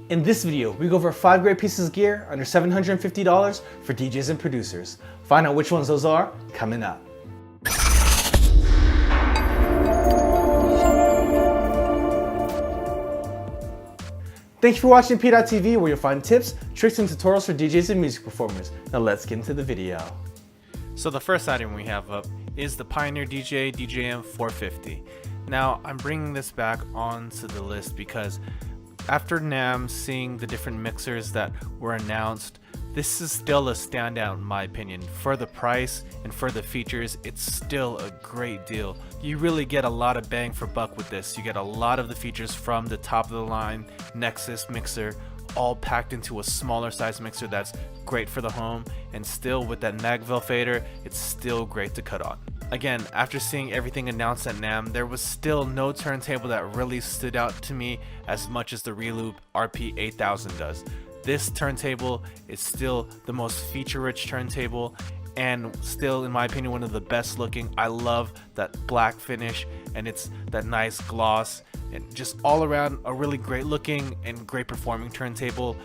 In this video, we go over 5 great pieces of gear under $750 for DJs and producers. Find out which ones those are coming up. Thank you for watching PDot TV, where you'll find tips, tricks, and tutorials for DJs and music performers. Now let's get into the video. So the first item we have up is the Pioneer DJ DJM 450. Now I'm bringing this back onto the list because after NAMM, seeing the different mixers that were announced, this is still a standout in my opinion. For the price and for the features, it's still a great deal. You really get a lot of bang for buck with this. You get a lot of the features from the top of the line Nexus mixer, all packed into a smaller size mixer that's great for the home, and still with that Magville fader, it's still great to cut on. Again, after seeing everything announced at NAMM, there was still no turntable that really stood out to me as much as the Reloop RP8000 does. This turntable is still the most feature-rich turntable and still, in my opinion, one of the best looking. I love that black finish and it's that nice gloss, and just all around a really great looking and great performing turntable.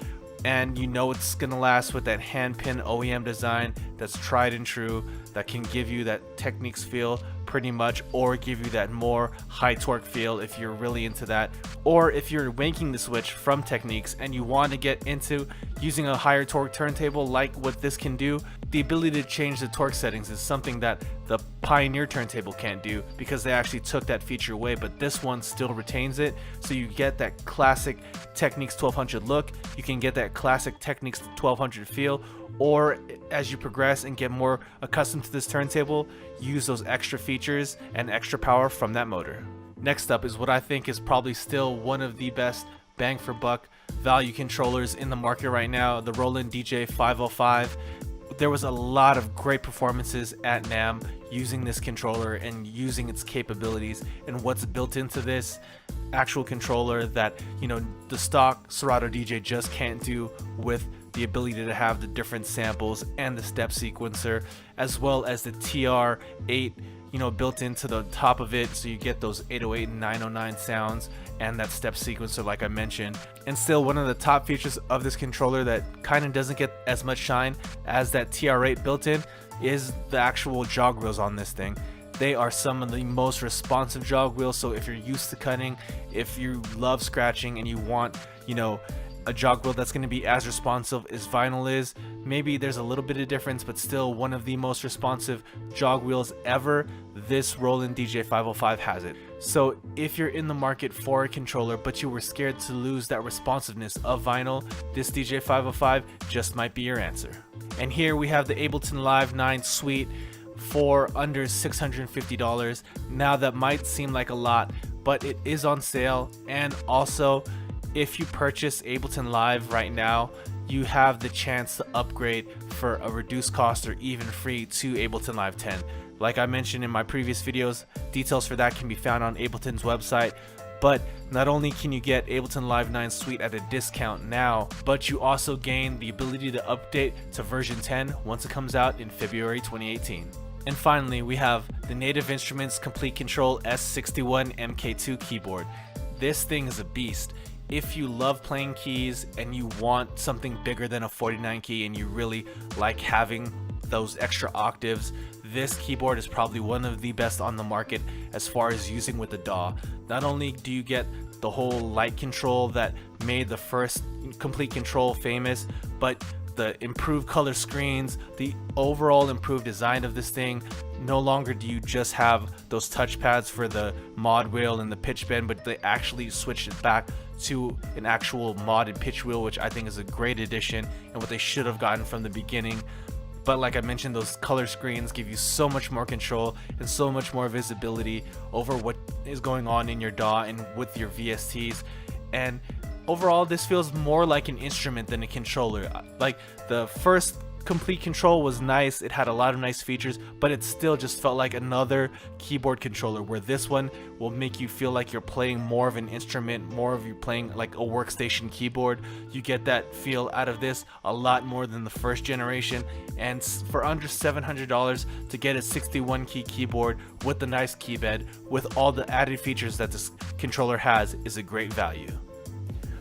And you know it's gonna last with that handpin OEM design that's tried and true, that can give you that Technics feel pretty much, or give you that more high torque feel if you're really into that, or if you're making the switch from Technics and you want to get into using a higher torque turntable like what this can do. The ability to change the torque settings is something that the Pioneer turntable can't do because they actually took that feature away, but this one still retains it, so you get that classic Technics 1200 look, you can get that classic Technics 1200 feel, or as you progress and get more accustomed to this turntable, use those extra features and extra power from that motor. Next up is what I think is probably still one of the best bang for buck value controllers in the market right now, the Roland DJ 505. There was a lot of great performances at NAMM using this controller and using its capabilities and what's built into this actual controller that, you know, the stock Serato DJ just can't do, with the ability to have the different samples and the step sequencer, as well as the TR8, you know, built into the top of it, so you get those 808 and 909 sounds and that step sequencer like I mentioned. And still, one of the top features of this controller that kind of doesn't get as much shine as that TR8 built in is the actual jog wheels on this thing. They are some of the most responsive jog wheels, so if you're used to cutting, if you love scratching and you want, you know, a jog wheel that's going to be as responsive as vinyl is, maybe there's a little bit of difference, but still one of the most responsive jog wheels ever, this Roland DJ 505 has it. So if you're in the market for a controller but you were scared to lose that responsiveness of vinyl, this DJ 505 just might be your answer. And here we have the Ableton Live 9 Suite for under $650. Now that might seem like a lot, but it is on sale, and also if you purchase Ableton Live right now, you have the chance to upgrade for a reduced cost or even free to Ableton Live 10. Like I mentioned in my previous videos, details for that can be found on Ableton's website. But not only can you get Ableton Live 9 Suite at a discount now, but you also gain the ability to update to version 10 once it comes out in February 2018. And finally, we have the Native Instruments Complete Control S61 MK2 keyboard. This thing is a beast. If you love playing keys and you want something bigger than a 49 key and you really like having those extra octaves, this keyboard is probably one of the best on the market as far as using with the DAW. Not only do you get the whole light control that made the first Complete Control famous, but the improved color screens, the overall improved design of this thing. No longer do you just have those touchpads for the mod wheel and the pitch bend, but they actually switched it back to an actual modded pitch wheel, which I think is a great addition and what they should have gotten from the beginning. But like I mentioned, those color screens give you so much more control and so much more visibility over what is going on in your DAW and with your VSTs. And overall, this feels more like an instrument than a controller. Like the first Complete Control was nice, it had a lot of nice features, but it still just felt like another keyboard controller, where this one will make you feel like you're playing more of an instrument, more of you playing like a workstation keyboard. You get that feel out of this a lot more than the first generation, and for under $700 to get a 61 key keyboard with the nice key bed with all the added features that this controller has is a great value.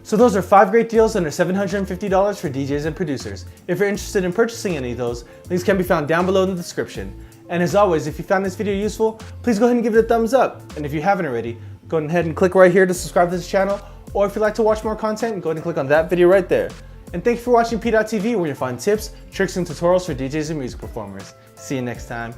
So those are 5 great deals under $750 for DJs and producers. If you're interested in purchasing any of those, links can be found down below in the description. And as always, if you found this video useful, please go ahead and give it a thumbs up. And if you haven't already, go ahead and click right here to subscribe to this channel. Or if you'd like to watch more content, go ahead and click on that video right there. And thank you for watching PDot TV, where you'll find tips, tricks, and tutorials for DJs and music performers. See you next time.